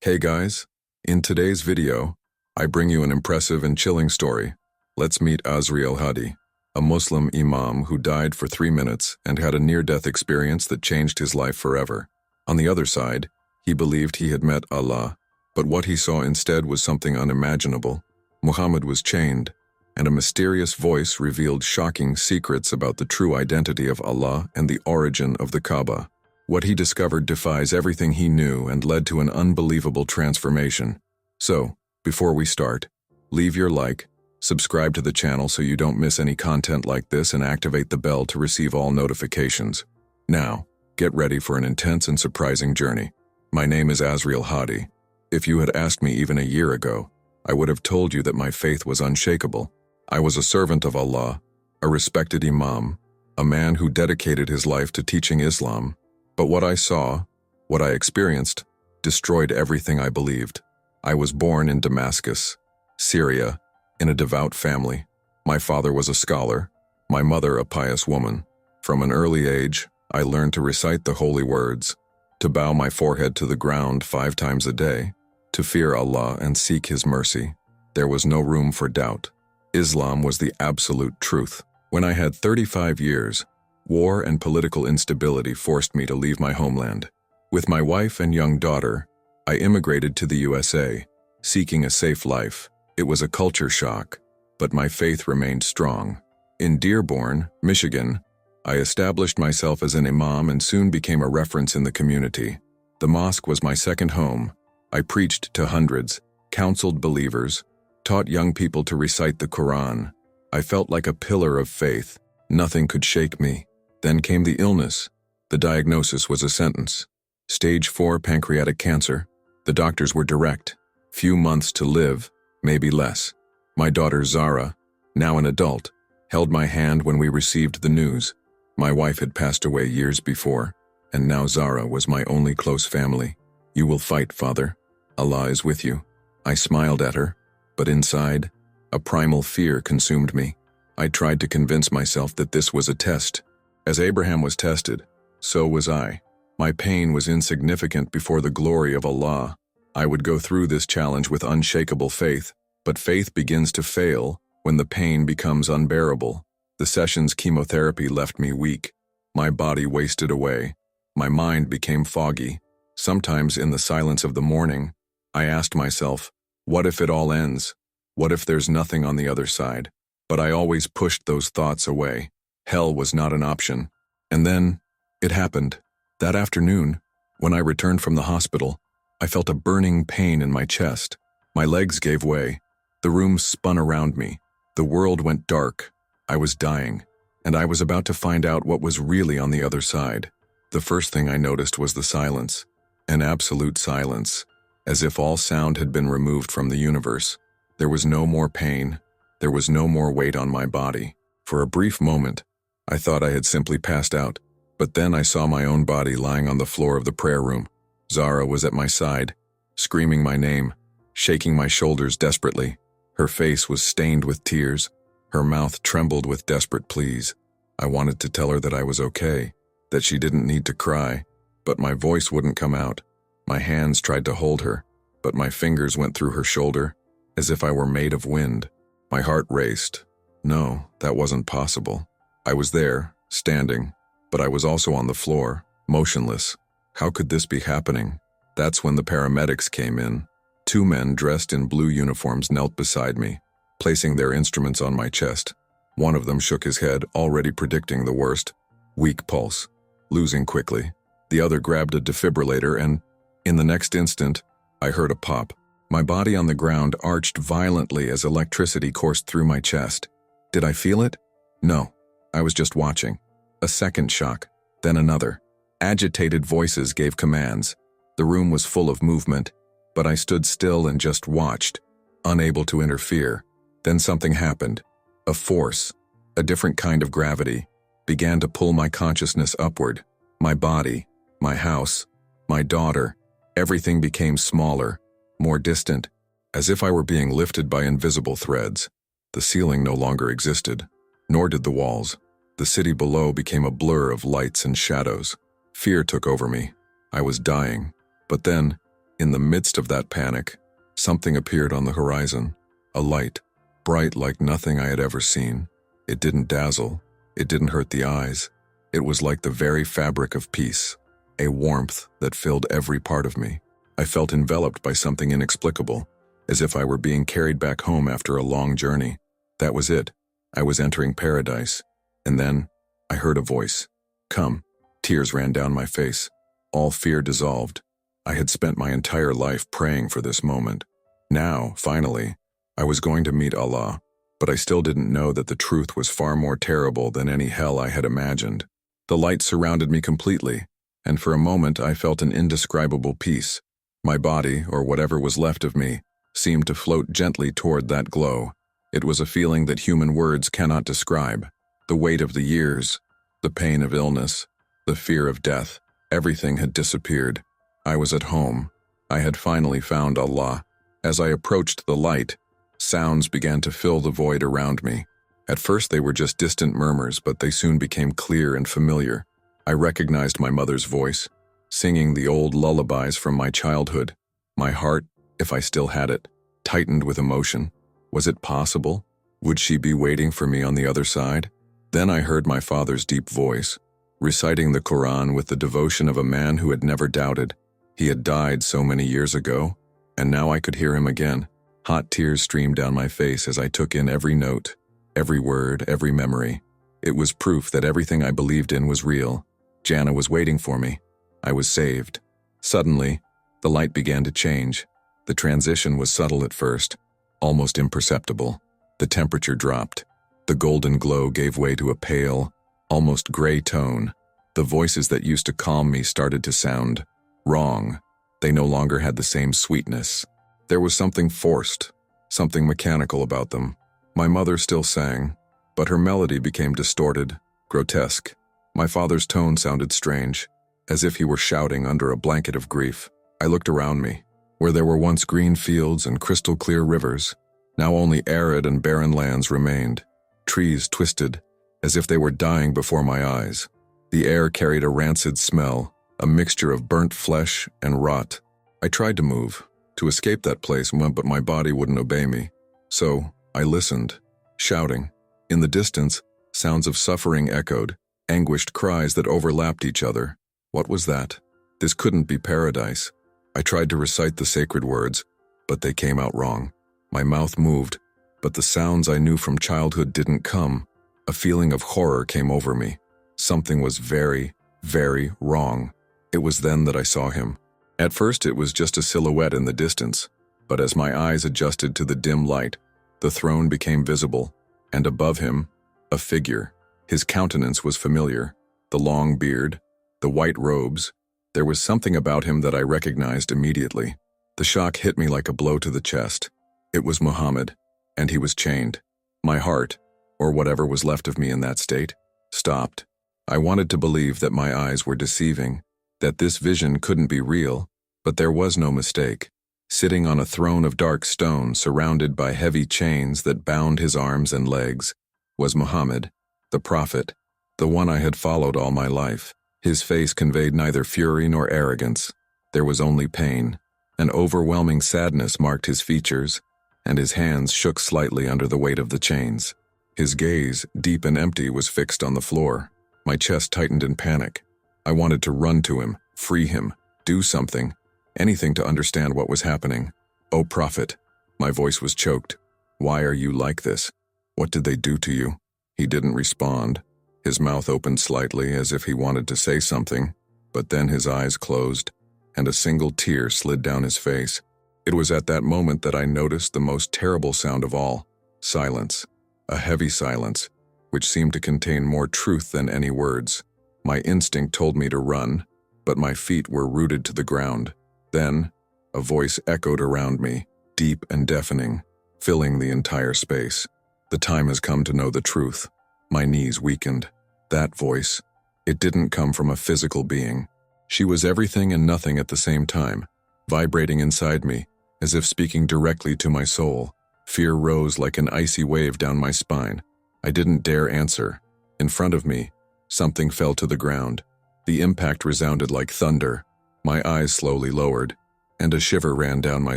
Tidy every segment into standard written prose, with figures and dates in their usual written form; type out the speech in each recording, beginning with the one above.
Hey guys, in today's video, I bring you an impressive and chilling story. Let's meet Azri al-Hadi, a Muslim imam who died for 3 minutes and had a near-death experience that changed his life forever. On the other side, he believed he had met Allah, but what he saw instead was something unimaginable. Muhammad was chained, and a mysterious voice revealed shocking secrets about the true identity of Allah and the origin of the Kaaba. What he discovered defies everything he knew and led to an unbelievable transformation. So, before we start, leave your like, subscribe to the channel so you don't miss any content like this, and activate the bell to receive all notifications. Now, get ready for an intense and surprising journey. My name is Azri al-Hadi. If you had asked me even a year ago, I would have told you that my faith was unshakable. I was a servant of Allah, a respected imam, a man who dedicated his life to teaching Islam. But what I saw, what I experienced, destroyed everything I believed. I was born in Damascus, Syria, in a devout family. My father was a scholar, my mother a pious woman. From an early age, I learned to recite the holy words, to bow my forehead to the ground 5 times a day, to fear Allah and seek His mercy. There was no room for doubt. Islam was the absolute truth. When I had 35 years, war and political instability forced me to leave my homeland. With my wife and young daughter, I immigrated to the USA, seeking a safe life. It was a culture shock, but my faith remained strong. In Dearborn, Michigan, I established myself as an imam and soon became a reference in the community. The mosque was my second home. I preached to hundreds, counseled believers, taught young people to recite the Quran. I felt like a pillar of faith. Nothing could shake me. Then came the illness. The diagnosis was a sentence. Stage 4 pancreatic cancer. The doctors were direct. Few months to live, maybe less. My daughter Zara, now an adult, held my hand when we received the news. My wife had passed away years before, and now Zara was my only close family. "You will fight, Father. Allah is with you." I smiled at her, but inside, a primal fear consumed me. I tried to convince myself that this was a test. As Abraham was tested, so was I. My pain was insignificant before the glory of Allah. I would go through this challenge with unshakable faith, but faith begins to fail when the pain becomes unbearable. The session's chemotherapy left me weak. My body wasted away. My mind became foggy. Sometimes in the silence of the morning, I asked myself, what if it all ends? What if there's nothing on the other side? But I always pushed those thoughts away. Hell was not an option. And then, it happened. That afternoon, when I returned from the hospital, I felt a burning pain in my chest. My legs gave way. The room spun around me. The world went dark. I was dying, and I was about to find out what was really on the other side. The first thing I noticed was the silence. An absolute silence, as if all sound had been removed from the universe. There was no more pain. There was no more weight on my body. For a brief moment, I thought I had simply passed out, but then I saw my own body lying on the floor of the prayer room. Zara was at my side, screaming my name, shaking my shoulders desperately. Her face was stained with tears. Her mouth trembled with desperate pleas. I wanted to tell her that I was okay, that she didn't need to cry, but my voice wouldn't come out. My hands tried to hold her, but my fingers went through her shoulder, as if I were made of wind. My heart raced. No, that wasn't possible. I was there, standing, but I was also on the floor, motionless. How could this be happening? That's when the paramedics came in. 2 men dressed in blue uniforms knelt beside me, placing their instruments on my chest. One of them shook his head, already predicting the worst. Weak pulse, losing quickly. The other grabbed a defibrillator and, in the next instant, I heard a pop. My body on the ground arched violently as electricity coursed through my chest. Did I feel it? No. I was just watching. A second shock, then another. Agitated voices gave commands. The room was full of movement, but I stood still and just watched, unable to interfere. Then something happened. A force, a different kind of gravity, began to pull my consciousness upward. My body, my house, my daughter, everything became smaller, more distant, as if I were being lifted by invisible threads. The ceiling no longer existed, nor did the walls. The city below became a blur of lights and shadows. Fear took over me. I was dying. But then, In the midst of that panic, something appeared on the horizon. A light, bright like nothing I had ever seen. It didn't dazzle. It didn't hurt the eyes. It was like the very fabric of peace, a warmth that filled every part of me. I felt enveloped by something inexplicable, as if I were being carried back home after a long journey. That was it. I was entering paradise. And then, I heard a voice. Come. Tears ran down my face. All fear dissolved. I had spent my entire life praying for this moment. Now, finally, I was going to meet Allah, but I still didn't know that the truth was far more terrible than any hell I had imagined. The light surrounded me completely, and for a moment I felt an indescribable peace. My body, or whatever was left of me, seemed to float gently toward that glow. It was a feeling that human words cannot describe. The weight of the years, the pain of illness, the fear of death, everything had disappeared. I was at home. I had finally found Allah. As I approached the light, sounds began to fill the void around me. At first they were just distant murmurs, but they soon became clear and familiar. I recognized my mother's voice, singing the old lullabies from my childhood. My heart, if I still had it, tightened with emotion. Was it possible? Would she be waiting for me on the other side? Then I heard my father's deep voice, reciting the Quran with the devotion of a man who had never doubted. He had died so many years ago, and now I could hear him again. Hot tears streamed down my face as I took in every note, every word, every memory. It was proof that everything I believed in was real. Jannah was waiting for me. I was saved. Suddenly, the light began to change. The transition was subtle at first, almost imperceptible. The temperature dropped. The golden glow gave way to a pale, almost gray tone. The voices that used to calm me started to sound wrong. They no longer had the same sweetness. There was something forced, something mechanical about them. My mother still sang, but her melody became distorted, grotesque. My father's tone sounded strange, as if he were shouting under a blanket of grief. I looked around me. Where there were once green fields and crystal-clear rivers, now only arid and barren lands remained. Trees twisted, as if they were dying before my eyes. The air carried a rancid smell, a mixture of burnt flesh and rot. I tried to move, to escape that place, but my body wouldn't obey me. So, I listened, shouting. In the distance, sounds of suffering echoed, anguished cries that overlapped each other. What was that? This couldn't be paradise. I tried to recite the sacred words, but they came out wrong. My mouth moved, but the sounds I knew from childhood didn't come. A feeling of horror came over me. Something was very, very wrong. It was then that I saw him. At first it was just a silhouette in the distance, but as my eyes adjusted to the dim light, the throne became visible, and above him, a figure. His countenance was familiar. The long beard, the white robes. There was something about him that I recognized immediately. The shock hit me like a blow to the chest. It was Muhammad, and he was chained. My heart, or whatever was left of me in that state, stopped. I wanted to believe that my eyes were deceiving, that this vision couldn't be real, but there was no mistake. Sitting on a throne of dark stone, surrounded by heavy chains that bound his arms and legs, was Muhammad, the prophet, the one I had followed all my life. His face conveyed neither fury nor arrogance. There was only pain. An overwhelming sadness marked his features, and his hands shook slightly under the weight of the chains. His gaze, deep and empty, was fixed on the floor. My chest tightened in panic. I wanted to run to him, free him, do something, anything to understand what was happening. "O Prophet," my voice was choked. "Why are you like this? What did they do to you?" He didn't respond. His mouth opened slightly as if he wanted to say something, but then his eyes closed, and a single tear slid down his face. It was at that moment that I noticed the most terrible sound of all: silence. A heavy silence, which seemed to contain more truth than any words. My instinct told me to run, but my feet were rooted to the ground. Then, a voice echoed around me, deep and deafening, filling the entire space. "The time has come to know the truth." My knees weakened. That voice, it didn't come from a physical being. She was everything and nothing at the same time, vibrating inside me, as if speaking directly to my soul. Fear rose like an icy wave down my spine. I didn't dare answer. In front of me, something fell to the ground. The impact resounded like thunder. My eyes slowly lowered, and a shiver ran down my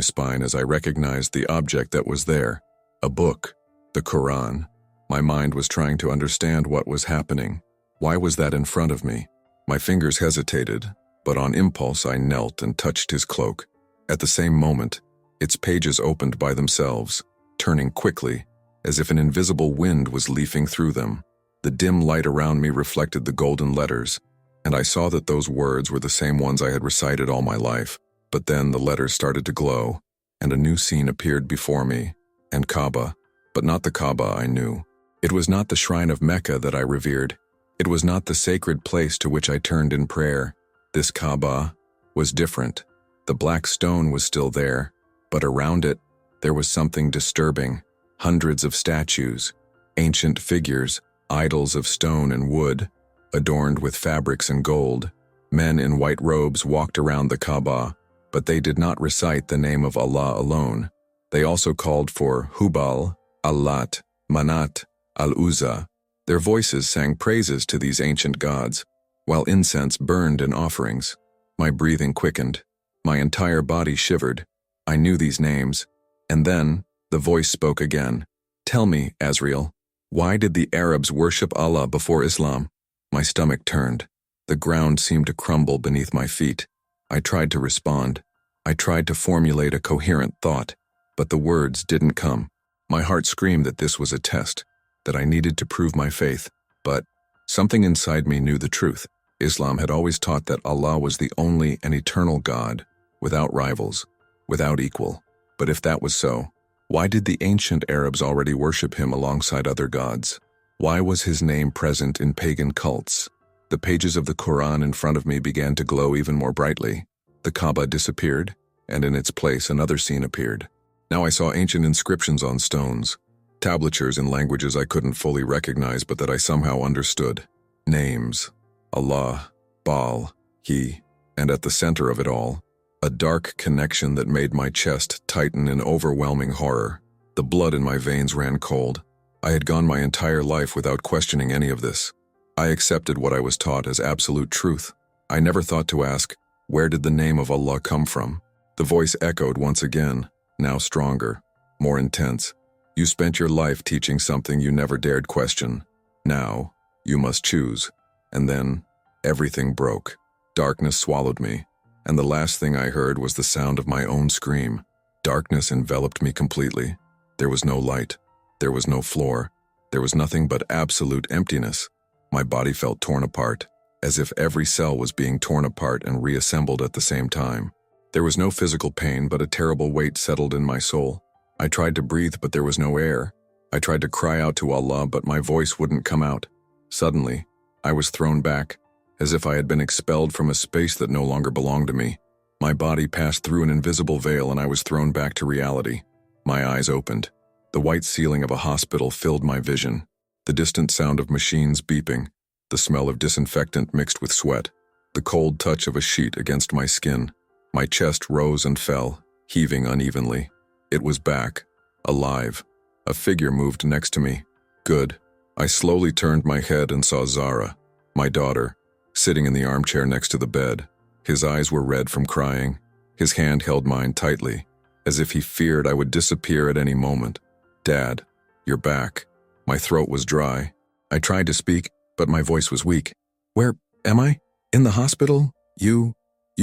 spine as I recognized the object that was there. A book. The Quran. My mind was trying to understand what was happening. Why was that in front of me? My fingers hesitated, but on impulse I knelt and touched his cloak. At the same moment, its pages opened by themselves, turning quickly, as if an invisible wind was leafing through them. The dim light around me reflected the golden letters, and I saw that those words were the same ones I had recited all my life. But then the letters started to glow, and a new scene appeared before me, and Kaaba, but not the Kaaba I knew. It was not the shrine of Mecca that I revered. It was not the sacred place to which I turned in prayer. This Kaaba was different. The black stone was still there, but around it, there was something disturbing. Hundreds of statues, ancient figures, idols of stone and wood, adorned with fabrics and gold. Men in white robes walked around the Kaaba, but they did not recite the name of Allah alone. They also called for Hubal, Allat, Manat, Al-Uzza. Their voices sang praises to these ancient gods, while incense burned in offerings. My breathing quickened. My entire body shivered. I knew these names. And then, the voice spoke again. "Tell me, Azrael, why did the Arabs worship Allah before Islam?" My stomach turned. The ground seemed to crumble beneath my feet. I tried to respond. I tried to formulate a coherent thought, but the words didn't come. My heart screamed that this was a test, that I needed to prove my faith, but something inside me knew the truth. Islam had always taught that Allah was the only and eternal God, without rivals, without equal. But if that was so, why did the ancient Arabs already worship him alongside other gods? Why was his name present in pagan cults? The pages of the Quran in front of me began to glow even more brightly. The Kaaba disappeared, and in its place another scene appeared. Now I saw ancient inscriptions on stones, tablatures in languages I couldn't fully recognize but that I somehow understood. Names: Allah, Baal, He, and at the center of it all, a dark connection that made my chest tighten in overwhelming horror. The blood in my veins ran cold. I had gone my entire life without questioning any of this. I accepted what I was taught as absolute truth. I never thought to ask, where did the name of Allah come from? The voice echoed once again, now stronger, more intense. You spent your life teaching something you never dared question. Now, you must choose. And then, everything broke. Darkness swallowed me, and the last thing I heard was the sound of my own scream. Darkness enveloped me completely. There was no light. There was no floor. There was nothing but absolute emptiness. My body felt torn apart, as if every cell was being torn apart and reassembled at the same time. There was no physical pain, but a terrible weight settled in my soul. I tried to breathe, but there was no air. I tried to cry out to Allah, but my voice wouldn't come out. Suddenly, I was thrown back, as if I had been expelled from a space that no longer belonged to me. My body passed through an invisible veil and I was thrown back to reality. My eyes opened. The white ceiling of a hospital filled my vision. The distant sound of machines beeping, the smell of disinfectant mixed with sweat, the cold touch of a sheet against my skin. My chest rose and fell, heaving unevenly. It was back, alive. A figure moved next to me. Good. I slowly turned my head and saw Zara, my daughter, sitting in the armchair next to the bed. His eyes were red from crying. His hand held mine tightly, as if he feared I would disappear at any moment. "Dad, you're back." My throat was dry. I tried to speak, but my voice was weak. "Where am I? In the hospital? You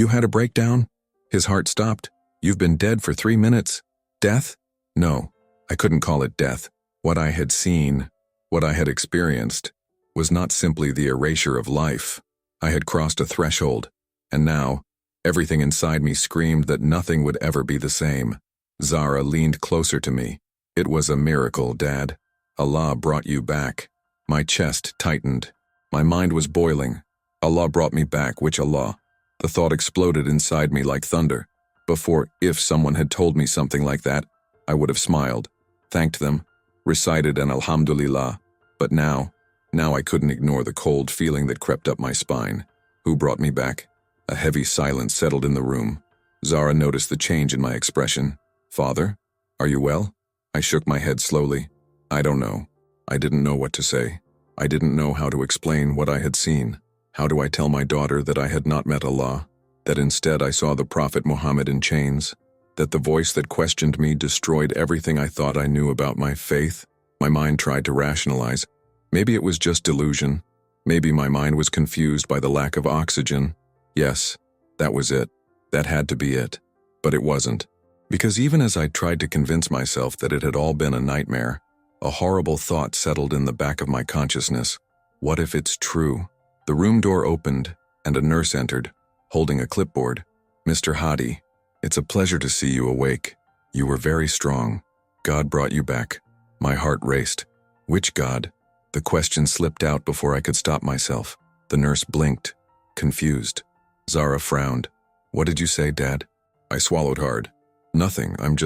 had a breakdown?" His heart stopped. "You've been dead for 3 minutes. Death?" No, I couldn't call it death. What I had seen, what I had experienced, was not simply the erasure of life. I had crossed a threshold, and now, everything inside me screamed that nothing would ever be the same. Zara leaned closer to me. "It was a miracle, Dad. Allah brought you back." My chest tightened. My mind was boiling. Allah brought me back, which Allah? The thought exploded inside me like thunder. Before, if someone had told me something like that, I would have smiled, thanked them, recited an Alhamdulillah. But now I couldn't ignore the cold feeling that crept up my spine. Who brought me back? A heavy silence settled in the room. Zara noticed the change in my expression. "Father, are you well?" I shook my head slowly. "I don't know." I didn't know what to say. I didn't know how to explain what I had seen. How do I tell my daughter that I had not met Allah? that instead I saw the Prophet Muhammad in chains, that the voice that questioned me destroyed everything I thought I knew about my faith. My mind tried to rationalize. Maybe it was just delusion. Maybe my mind was confused by the lack of oxygen. Yes, that was it. That had to be it. But it wasn't. Because even as I tried to convince myself that it had all been a nightmare, a horrible thought settled in the back of my consciousness. What if it's true? The room door opened, and a nurse entered, holding a clipboard. "Mr. Hadi, it's a pleasure to see you awake. You were very strong. God brought you back." My heart raced. Which God? The question slipped out before I could stop myself. The nurse blinked, confused. Zara frowned. "What did you say, Dad?" I swallowed hard. "Nothing, I'm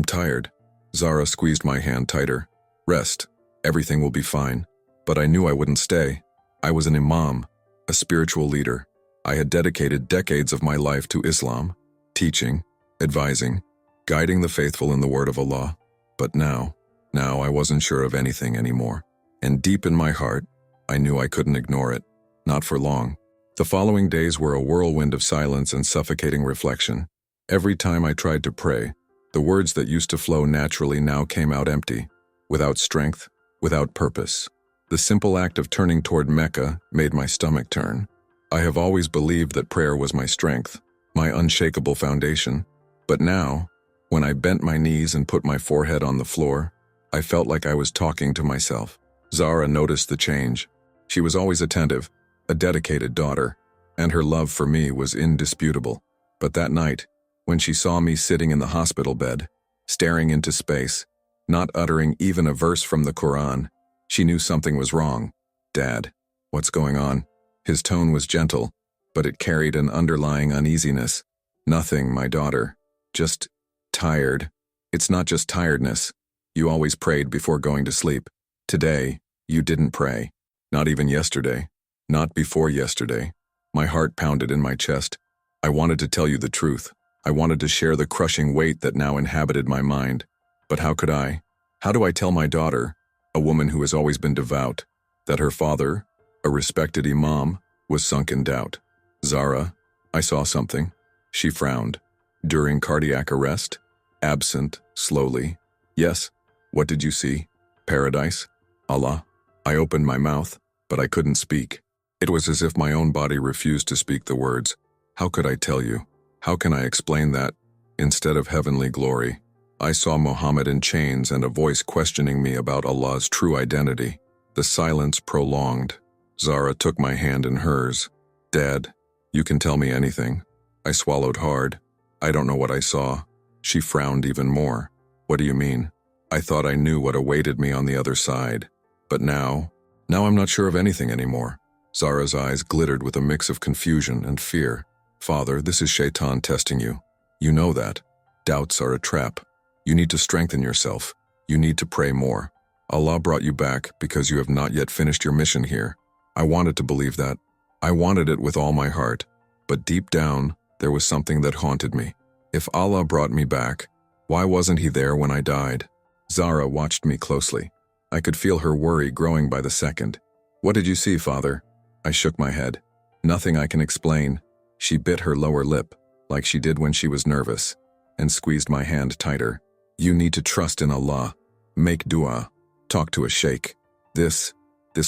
tired." Zara squeezed my hand tighter. "Rest. Everything will be fine." But I knew I wouldn't stay. I was an imam, a spiritual leader. I had dedicated decades of my life to Islam, teaching, advising, guiding the faithful in the word of Allah. But now I wasn't sure of anything anymore. And deep in my heart, I knew I couldn't ignore it. Not for long. The following days were a whirlwind of silence and suffocating reflection. Every time I tried to pray, the words that used to flow naturally now came out empty, without strength, without purpose. The simple act of turning toward Mecca made my stomach turn. I have always believed that prayer was my strength, my unshakable foundation. But now, when I bent my knees and put my forehead on the floor, I felt like I was talking to myself. Zara noticed the change. She was always attentive, a dedicated daughter, and her love for me was indisputable. But that night, when she saw me sitting in the hospital bed, staring into space, not uttering even a verse from the Quran, she knew something was wrong. "Dad, what's going on?" His tone was gentle, but it carried an underlying uneasiness. "Nothing, my daughter. Just tired." "It's not just tiredness. You always prayed before going to sleep. Today, you didn't pray. Not even yesterday. Not before yesterday." My heart pounded in my chest. I wanted to tell you the truth. I wanted to share the crushing weight that now inhabited my mind. But how could I? How do I tell my daughter, a woman who has always been devout, that her father, a respected imam, was sunk in doubt? "Zara, I saw something." She frowned. "During cardiac arrest? Absent, slowly." "Yes." "What did you see? Paradise? Allah?" I opened my mouth, but I couldn't speak. It was as if my own body refused to speak the words. How could I tell you? How can I explain that? Instead of heavenly glory, I saw Muhammad in chains and a voice questioning me about Allah's true identity. The silence prolonged. Zara took my hand in hers. "Dad, you can tell me anything." I swallowed hard. "I don't know what I saw." She frowned even more. "What do you mean?" I thought I knew what awaited me on the other side. But now I'm not sure of anything anymore. Zara's eyes glittered with a mix of confusion and fear. "Father, this is Shaitan testing you. You know that. Doubts are a trap. You need to strengthen yourself. You need to pray more. Allah brought you back because you have not yet finished your mission here." I wanted to believe that. I wanted it with all my heart. But deep down, there was something that haunted me. If Allah brought me back, why wasn't He there when I died? Zara watched me closely. I could feel her worry growing by the second. "What did you see, Father?" I shook my head. "Nothing I can explain." She bit her lower lip, like she did when she was nervous, and squeezed my hand tighter. "You need to trust in Allah. Make dua. Talk to a sheikh. This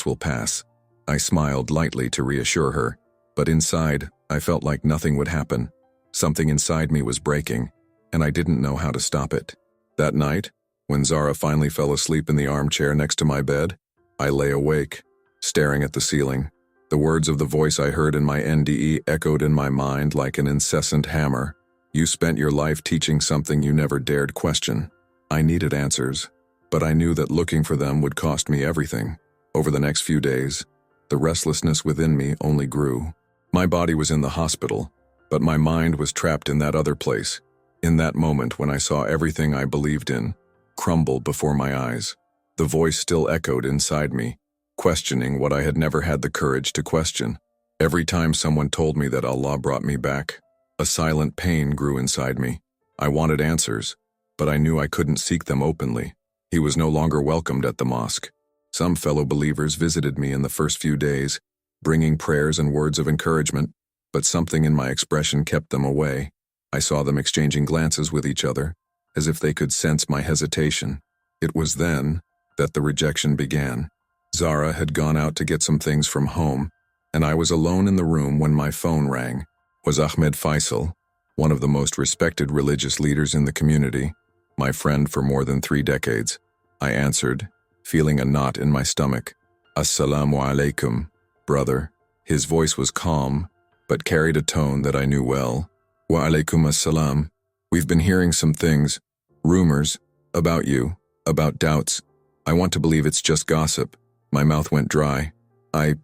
will pass." I smiled lightly to reassure her, but inside, I felt like nothing would happen. Something inside me was breaking, and I didn't know how to stop it. That night, when Zara finally fell asleep in the armchair next to my bed, I lay awake, staring at the ceiling. The words of the voice I heard in my NDE echoed in my mind like an incessant hammer. "You spent your life teaching something you never dared question." I needed answers, but I knew that looking for them would cost me everything. Over the next few days, the restlessness within me only grew. My body was in the hospital, but my mind was trapped in that other place, in that moment when I saw everything I believed in crumble before my eyes. The voice still echoed inside me, questioning what I had never had the courage to question. Every time someone told me that Allah brought me back, a silent pain grew inside me. I wanted answers, but I knew I couldn't seek them openly. He was no longer welcomed at the mosque. Some fellow believers visited me in the first few days, bringing prayers and words of encouragement, but something in my expression kept them away. I saw them exchanging glances with each other, as if they could sense my hesitation. It was then that the rejection began. Zara had gone out to get some things from home, and I was alone in the room when my phone rang. Was Ahmed Faisal, one of the most respected religious leaders in the community, my friend for more than 3 decades. I answered, feeling a knot in my stomach. Assalamu alaikum, brother. His voice was calm, but carried a tone that I knew well. Wa alaikum assalam. We've been hearing some things, rumors, about you, about doubts. I want to believe it's just gossip. My mouth went dry. I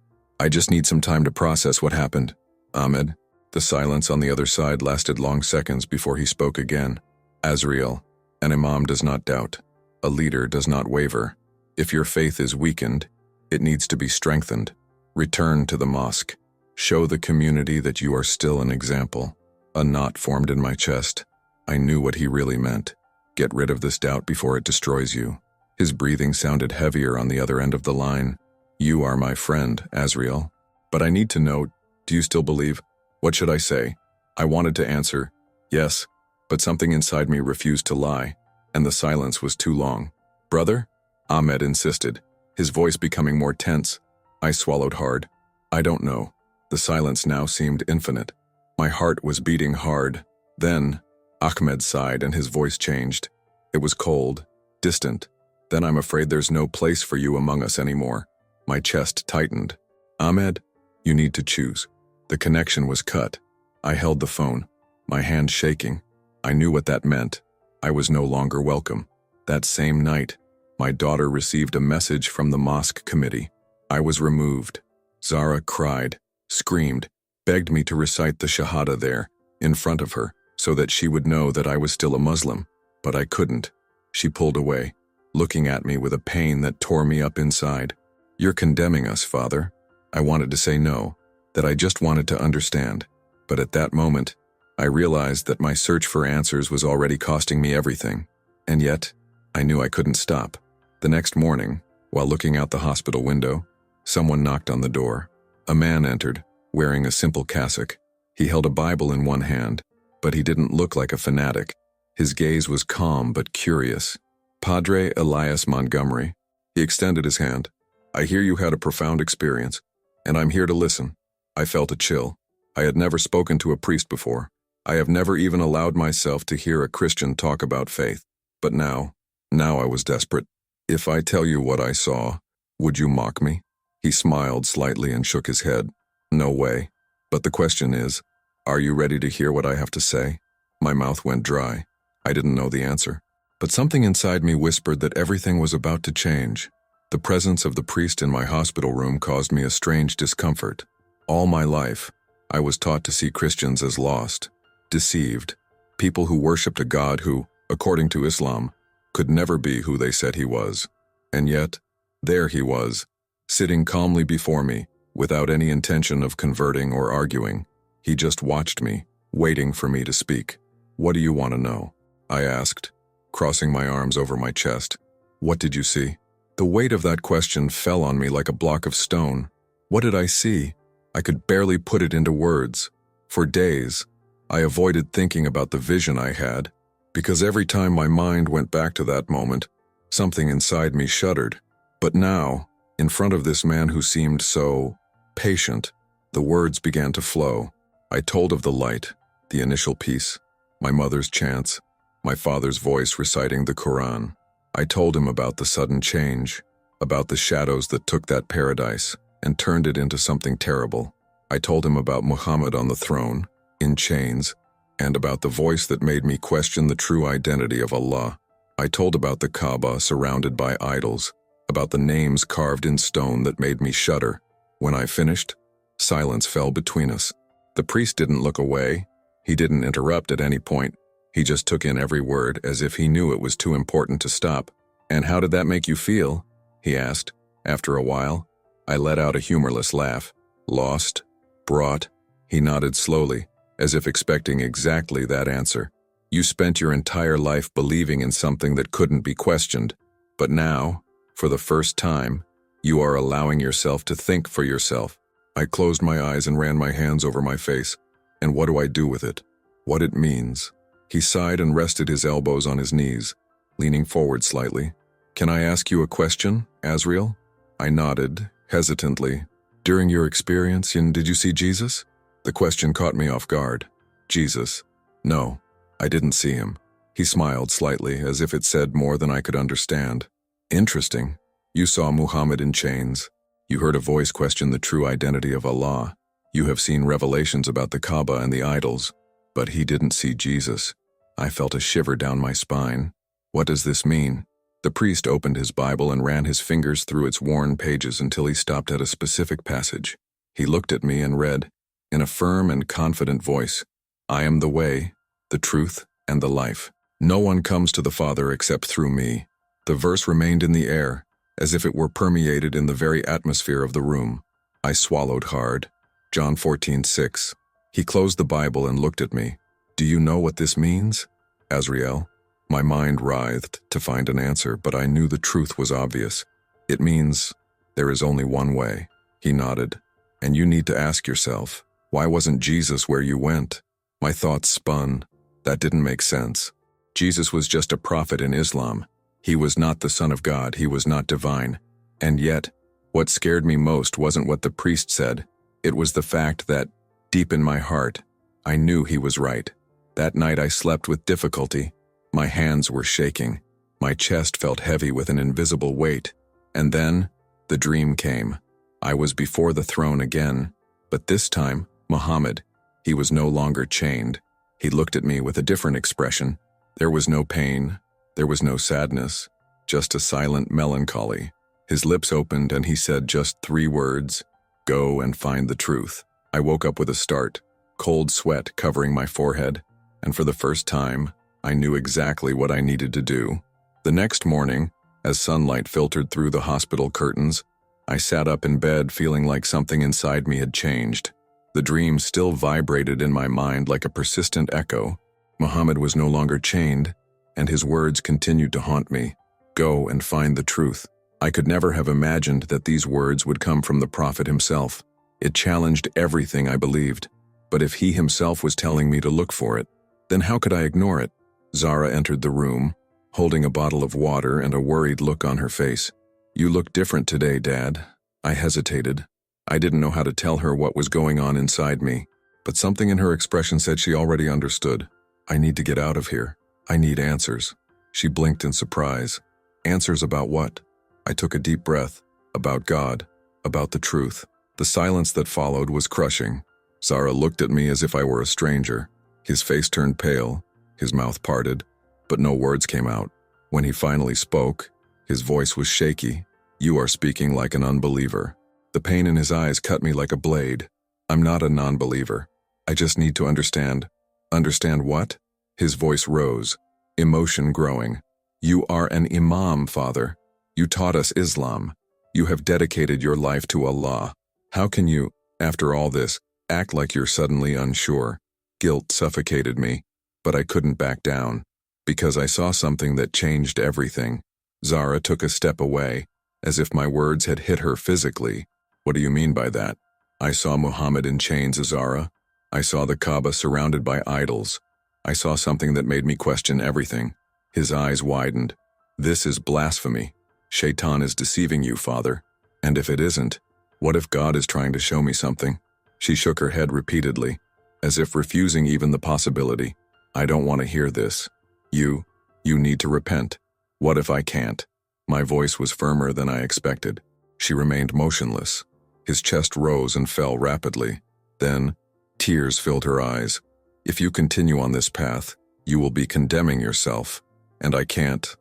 just need some time to process what happened. Ahmed. The silence on the other side lasted long seconds before he spoke again. Azriel, an imam does not doubt. A leader does not waver. If your faith is weakened, it needs to be strengthened. Return to the mosque. Show the community that you are still an example. A knot formed in my chest. I knew what he really meant. Get rid of this doubt before it destroys you. His breathing sounded heavier on the other end of the line. You are my friend, Azriel. But I need to know, do you still believe? What should I say? I wanted to answer, yes, but something inside me refused to lie, and the silence was too long. Brother? Ahmed insisted, his voice becoming more tense. I swallowed hard. I don't know. The silence now seemed infinite. My heart was beating hard. Then, Ahmed sighed and his voice changed. It was cold, distant. Then I'm afraid there's no place for you among us anymore. My chest tightened. Ahmed, you need to choose. The connection was cut. I held the phone, my hand shaking. I knew what that meant. I was no longer welcome. That same night, my daughter received a message from the mosque committee. I was removed. Zara cried, screamed, begged me to recite the Shahada there, in front of her, so that she would know that I was still a Muslim. But I couldn't. She pulled away, looking at me with a pain that tore me up inside. You're condemning us, Father. I wanted to say no, that I just wanted to understand. But at that moment, I realized that my search for answers was already costing me everything. And yet, I knew I couldn't stop. The next morning, while looking out the hospital window, someone knocked on the door. A man entered, wearing a simple cassock. He held a Bible in one hand, but he didn't look like a fanatic. His gaze was calm but curious. Padre Elias Montgomery. He extended his hand. I hear you had a profound experience, and I'm here to listen. I felt a chill. I had never spoken to a priest before. I have never even allowed myself to hear a Christian talk about faith. But now I was desperate. If I tell you what I saw, would you mock me? He smiled slightly and shook his head. No way. But the question is, are you ready to hear what I have to say? My mouth went dry. I didn't know the answer. But something inside me whispered that everything was about to change. The presence of the priest in my hospital room caused me a strange discomfort. All my life, I was taught to see Christians as lost, deceived, people who worshipped a God who, according to Islam, could never be who they said he was. And yet, there he was, sitting calmly before me, without any intention of converting or arguing. He just watched me, waiting for me to speak. What do you want to know? I asked, crossing my arms over my chest. What did you see? The weight of that question fell on me like a block of stone. What did I see? I could barely put it into words. For days, I avoided thinking about the vision I had, because every time my mind went back to that moment, something inside me shuddered. But now, in front of this man who seemed so patient, the words began to flow. I told of the light, the initial piece, my mother's chants, my father's voice reciting the Quran. I told him about the sudden change, about the shadows that took that paradise and turned it into something terrible. I told him about Muhammad on the throne, in chains, and about the voice that made me question the true identity of Allah. I told about the Kaaba surrounded by idols, about the names carved in stone that made me shudder. When I finished, silence fell between us. The priest didn't look away. He didn't interrupt at any point. He just took in every word as if he knew it was too important to stop. And how did that make you feel? He asked. After a while, I let out a humorless laugh. Lost? Brought? He nodded slowly, as if expecting exactly that answer. You spent your entire life believing in something that couldn't be questioned. But now, for the first time, you are allowing yourself to think for yourself. I closed my eyes and ran my hands over my face. And what do I do with it? What it means? He sighed and rested his elbows on his knees, leaning forward slightly. Can I ask you a question, Azriel? I nodded, hesitantly. During your experience, did you see Jesus? The question caught me off guard. Jesus? No, I didn't see him. He smiled slightly, as if it said more than I could understand. Interesting. You saw Muhammad in chains. You heard a voice question the true identity of Allah. You have seen revelations about the Kaaba and the idols. But he didn't see Jesus. I felt a shiver down my spine. What does this mean? The priest opened his Bible and ran his fingers through its worn pages until he stopped at a specific passage. He looked at me and read, in a firm and confident voice, I am the way, the truth, and the life. No one comes to the Father except through me. The verse remained in the air, as if it were permeated in the very atmosphere of the room. I swallowed hard. John 14:6. He closed the Bible and looked at me. Do you know what this means, Azriel? My mind writhed to find an answer, but I knew the truth was obvious. It means there is only one way. He nodded. And you need to ask yourself, why wasn't Jesus where you went? My thoughts spun. That didn't make sense. Jesus was just a prophet in Islam. He was not the Son of God. He was not divine. And yet, what scared me most wasn't what the priest said. It was the fact that, deep in my heart, I knew he was right. That night I slept with difficulty. My hands were shaking. My chest felt heavy with an invisible weight. And then, the dream came. I was before the throne again. But this time, Muhammad. He was no longer chained. He looked at me with a different expression. There was no pain. There was no sadness. Just a silent melancholy. His lips opened and he said just 3 words. Go and find the truth. I woke up with a start, cold sweat covering my forehead, and for the first time, I knew exactly what I needed to do. The next morning, as sunlight filtered through the hospital curtains, I sat up in bed feeling like something inside me had changed. The dream still vibrated in my mind like a persistent echo. Muhammad was no longer chained, and his words continued to haunt me. Go and find the truth. I could never have imagined that these words would come from the Prophet himself. It challenged everything I believed. But if he himself was telling me to look for it, then how could I ignore it? Zara entered the room, holding a bottle of water and a worried look on her face. You look different today, Dad. I hesitated. I didn't know how to tell her what was going on inside me, but something in her expression said she already understood. I need to get out of here. I need answers. She blinked in surprise. Answers about what? I took a deep breath. About God. About the truth. The silence that followed was crushing. Zara looked at me as if I were a stranger. His face turned pale. His mouth parted, but no words came out. When he finally spoke, his voice was shaky. You are speaking like an unbeliever. The pain in his eyes cut me like a blade. I'm not a non-believer. I just need to understand. Understand what? His voice rose, emotion growing. You are an imam, Father. You taught us Islam. You have dedicated your life to Allah. How can you, after all this, act like you're suddenly unsure? Guilt suffocated me, but I couldn't back down, because I saw something that changed everything. Zara took a step away, as if my words had hit her physically. What do you mean by that? I saw Muhammad in chains, Zara. I saw the Kaaba surrounded by idols. I saw something that made me question everything. His eyes widened. This is blasphemy. Shaitan is deceiving you, Father. And if it isn't, what if God is trying to show me something? She shook her head repeatedly, as if refusing even the possibility. I don't want to hear this. You need to repent. What if I can't? My voice was firmer than I expected. She remained motionless. His chest rose and fell rapidly. Then, tears filled her eyes. If you continue on this path, you will be condemning yourself. And I can't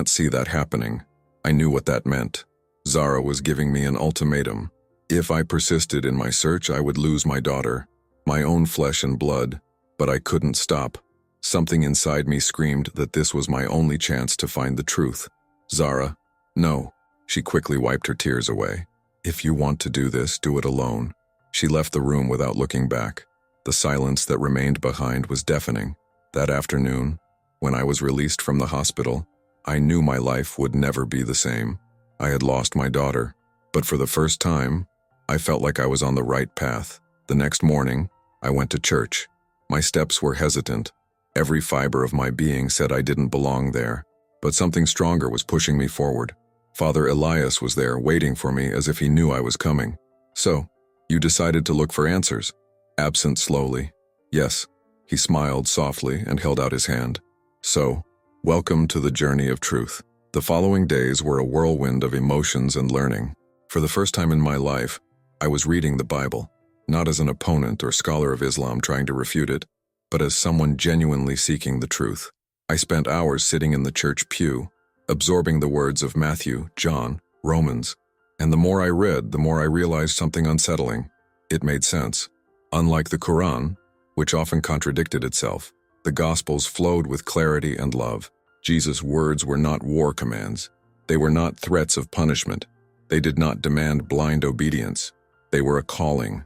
see that happening. I knew what that meant. Zara was giving me an ultimatum. If I persisted in my search, I would lose my daughter, my own flesh and blood. But I couldn't stop. Something inside me screamed that this was my only chance to find the truth. Zara, no. She quickly wiped her tears away. If you want to do this, do it alone. She left the room without looking back. The silence that remained behind was deafening. That afternoon, when I was released from the hospital, I knew my life would never be the same. I had lost my daughter, but for the first time, I felt like I was on the right path. The next morning, I went to church. My steps were hesitant. Every fiber of my being said I didn't belong there, but something stronger was pushing me forward. Father Elias was there, waiting for me as if he knew I was coming. "So, you decided to look for answers?" Absent slowly. "Yes." He smiled softly and held out his hand. "So, welcome to the journey of truth." The following days were a whirlwind of emotions and learning. For the first time in my life, I was reading the Bible, not as an opponent or scholar of Islam trying to refute it, but as someone genuinely seeking the truth. I spent hours sitting in the church pew, absorbing the words of Matthew, John, Romans, and the more I read, the more I realized something unsettling. It made sense. Unlike the Quran, which often contradicted itself, the Gospels flowed with clarity and love. Jesus' words were not war commands. They were not threats of punishment. They did not demand blind obedience. They were a calling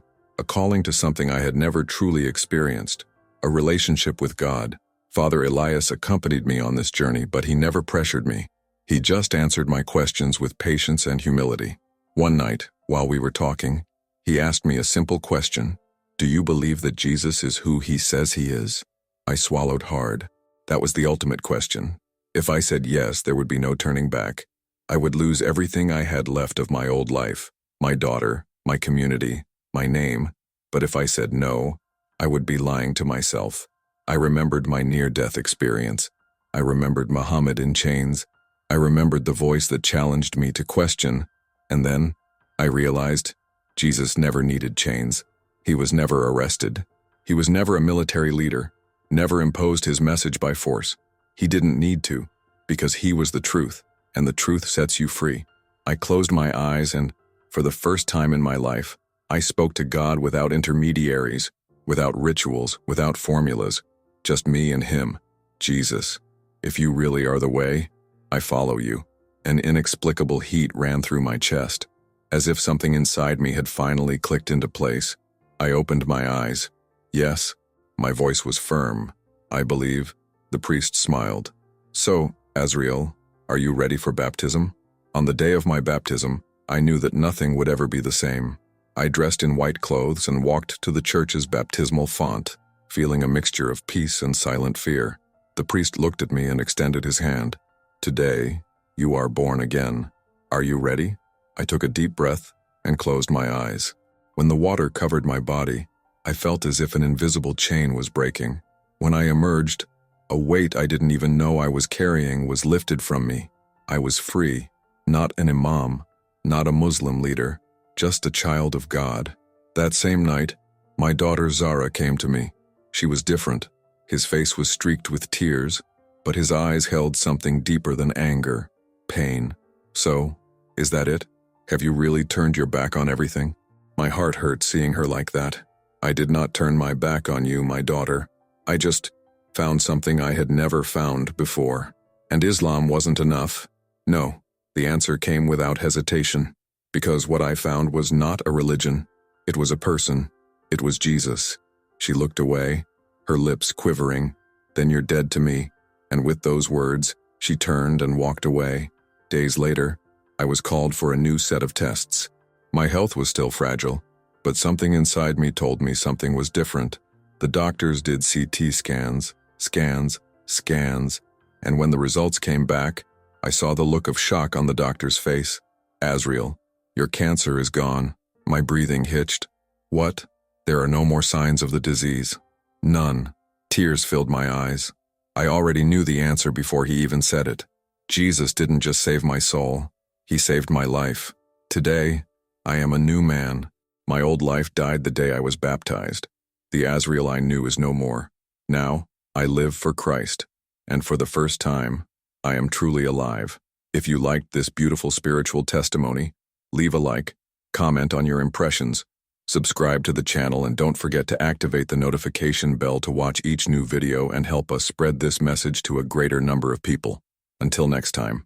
to something I had never truly experienced, a relationship with God. Father Elias accompanied me on this journey, but he never pressured me. He just answered my questions with patience and humility. One night, while we were talking, he asked me a simple question. "Do you believe that Jesus is who he says he is?" I swallowed hard. That was the ultimate question. If I said yes, there would be no turning back. I would lose everything I had left of my old life, my daughter, my community, my name. But if I said no, I would be lying to myself. I remembered my near-death experience. I remembered Muhammad in chains. I remembered the voice that challenged me to question. And then, I realized, Jesus never needed chains. He was never arrested. He was never a military leader, never imposed his message by force. He didn't need to, because he was the truth, and the truth sets you free. I closed my eyes and, for the first time in my life, I spoke to God without intermediaries, without rituals, without formulas, just me and him. "Jesus, if you really are the way, I follow you." An inexplicable heat ran through my chest, as if something inside me had finally clicked into place. I opened my eyes. "Yes." My voice was firm. "I believe." The priest smiled. "So, Azriel, are you ready for baptism?" On the day of my baptism, I knew that nothing would ever be the same. I dressed in white clothes and walked to the church's baptismal font, feeling a mixture of peace and silent fear. The priest looked at me and extended his hand. "Today, you are born again. Are you ready?" I took a deep breath and closed my eyes. When the water covered my body, I felt as if an invisible chain was breaking. When I emerged, a weight I didn't even know I was carrying was lifted from me. I was free, not an imam, not a Muslim leader, just a child of God. That same night, my daughter Zara came to me. She was different. His face was streaked with tears, but his eyes held something deeper than anger, pain. "So, is that it? Have you really turned your back on everything?" My heart hurt seeing her like that. "I did not turn my back on you, my daughter. I just found something I had never found before. And Islam wasn't enough. No, the answer came without hesitation. Because what I found was not a religion. It was a person. It was Jesus." She looked away, her lips quivering. "Then you're dead to me." And with those words, she turned and walked away. Days later, I was called for a new set of tests. My health was still fragile, but something inside me told me something was different. The doctors did CT scans, and when the results came back, I saw the look of shock on the doctor's face. "Azriel, your cancer is gone." My breathing hitched. "What? There are no more signs of the disease?" "None." Tears filled my eyes. I already knew the answer before he even said it. Jesus didn't just save my soul. He saved my life. Today, I am a new man. My old life died the day I was baptized. The Azriel I knew is no more. Now, I live for Christ. And for the first time, I am truly alive. If you liked this beautiful spiritual testimony, leave a like, comment on your impressions, subscribe to the channel, and don't forget to activate the notification bell to watch each new video and help us spread this message to a greater number of people. Until next time.